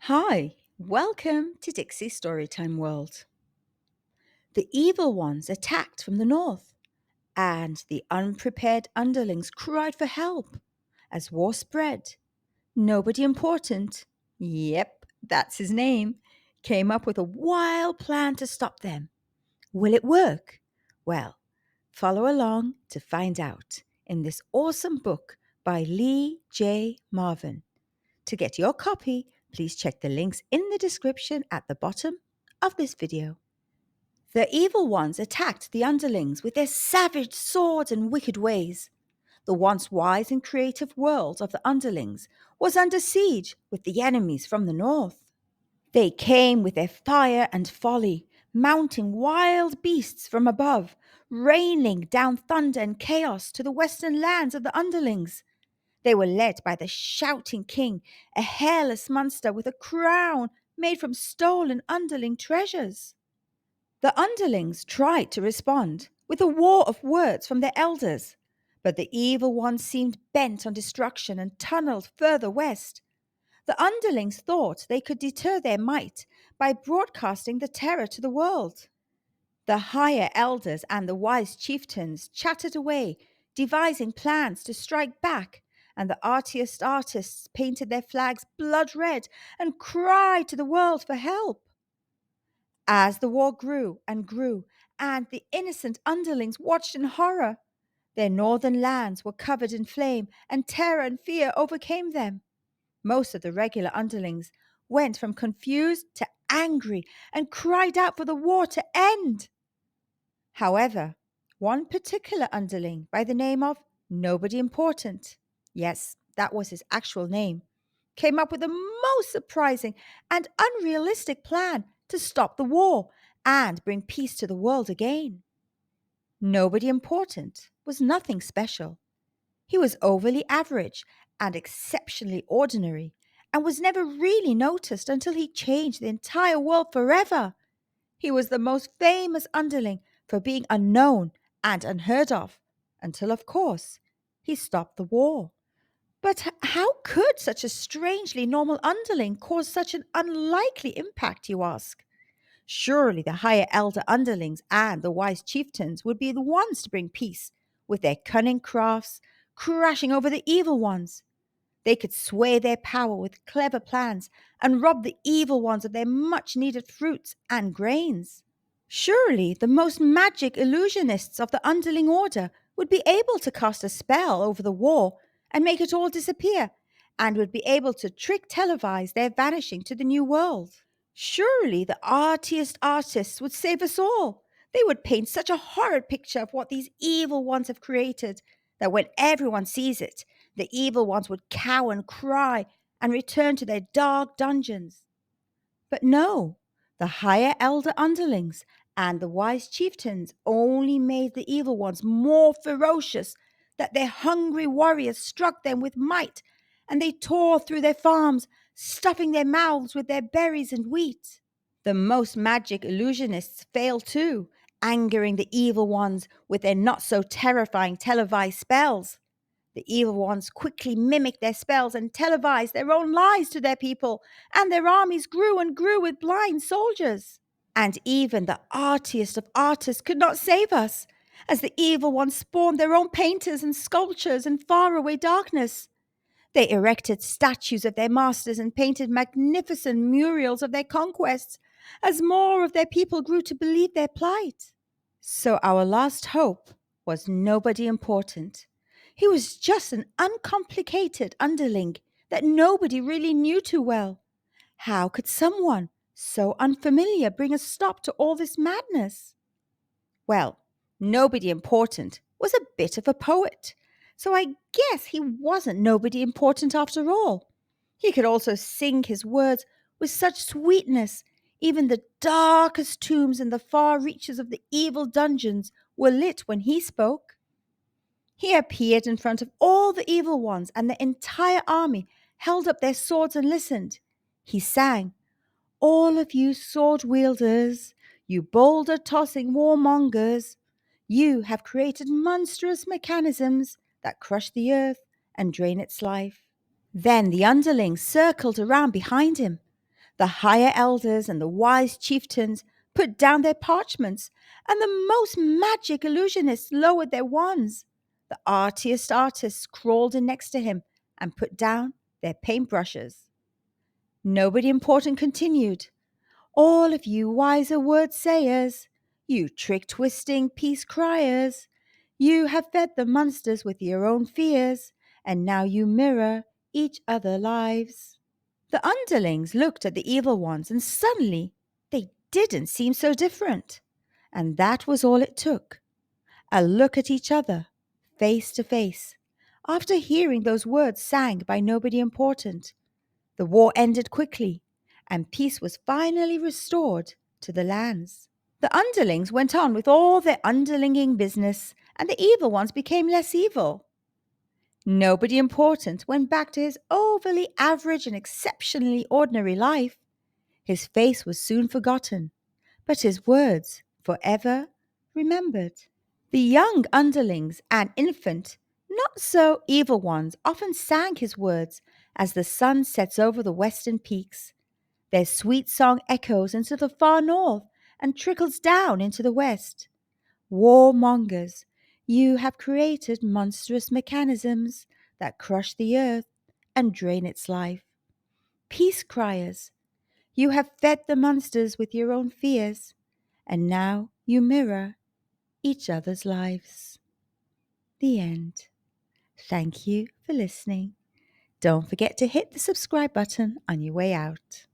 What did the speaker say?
Hi, welcome to Dixy Storytime World. The evil ones attacked from the north, and the unprepared underlings cried for help. As war spread, nobody important, yep, that's his name, came up with a wild plan to stop them. Will it work? Well, follow along to find out in this awesome book by Lee J Mavin. To get your copy, please check the links in the description at the bottom of this video. The evil ones attacked the underlings with their savage swords and wicked ways. The once wise and creative world of the underlings was under siege with the enemies from the north. They came with their fire and folly, mounting wild beasts from above, raining down thunder and chaos to the western lands of the underlings. They were led by the shouting king, a hairless monster with a crown made from stolen underling treasures. The underlings tried to respond with a war of words from their elders, but the evil one seemed bent on destruction and tunneled further west. The underlings thought they could deter their might by broadcasting the terror to the world. The higher elders and the wise chieftains chattered away, devising plans to strike back, and the artiest artists painted their flags blood red and cried to the world for help. As the war grew and grew, and the innocent underlings watched in horror, their northern lands were covered in flame, and terror and fear overcame them. Most of the regular underlings went from confused to angry and cried out for the war to end. However, one particular underling by the name of Nobody Important, yes, that was his actual name, came up with the most surprising and unrealistic plan to stop the war and bring peace to the world again. Nobody Important was nothing special. He was overly average and exceptionally ordinary, and was never really noticed until he changed the entire world forever. He was the most famous underling for being unknown and unheard of, until, of course, he stopped the war. But how could such a strangely normal underling cause such an unlikely impact, you ask? Surely the higher elder underlings and the wise chieftains would be the ones to bring peace, with their cunning crafts crashing over the evil ones. They could sway their power with clever plans and rob the evil ones of their much needed fruits and grains. Surely the most magic illusionists of the underling order would be able to cast a spell over the war and make it all disappear, and would be able to trick televise their vanishing to the new world. Surely the artiest artists would save us all. They would paint such a horrid picture of what these evil ones have created that when everyone sees it, the evil ones would cower and cry and return to their dark dungeons. But no, the higher elder underlings and the wise chieftains only made the evil ones more ferocious, that their hungry warriors struck them with might, and they tore through their farms, stuffing their mouths with their berries and wheat. The most magic illusionists failed too, angering the evil ones with their not so terrifying televised spells. The evil ones quickly mimicked their spells and televised their own lies to their people, and their armies grew and grew with blind soldiers. And even the artiest of artists could not save us, as the evil ones spawned their own painters and sculptors in faraway darkness. They erected statues of their masters and painted magnificent murals of their conquests, as more of their people grew to believe their plight. So our last hope was Nobody Important. He was just an uncomplicated underling that nobody really knew too well. How could someone so unfamiliar bring a stop to all this madness? Well, Nobody Important was a bit of a poet, so I guess he wasn't nobody important after all. He could also sing his words with such sweetness, even the darkest tombs in the far reaches of the evil dungeons were lit when he spoke. He appeared in front of all the evil ones, and the entire army held up their swords and listened. He sang, "All of you sword wielders, you boulder tossing warmongers, you have created monstrous mechanisms that crush the earth and drain its life." Then the underlings circled around behind him. The higher elders and the wise chieftains put down their parchments, and the most magic illusionists lowered their wands. The artiest artists crawled in next to him and put down their paintbrushes. Nobody important continued. All of you wiser word sayers, you trick-twisting peace criers, you have fed the monsters with your own fears, and now you mirror each other lives. The underlings looked at the evil ones, and suddenly they didn't seem so different. And that was all it took. A look at each other, face to face. After hearing those words sang by nobody important, the war ended quickly, and peace was finally restored to the lands. The underlings went on with all their underlinging business, and the evil ones became less evil. Nobody important went back to his overly average and exceptionally ordinary life. His face was soon forgotten, but his words forever remembered. The young underlings and infant, not so evil ones, often sang his words as the sun sets over the western peaks. Their sweet song echoes into the far north and trickles down into the west. Warmongers, you have created monstrous mechanisms that crush the earth and drain its life. Peace criers, you have fed the monsters with your own fears, and now you mirror each other's lives. The end. Thank you for listening. Don't forget to hit the subscribe button on your way out.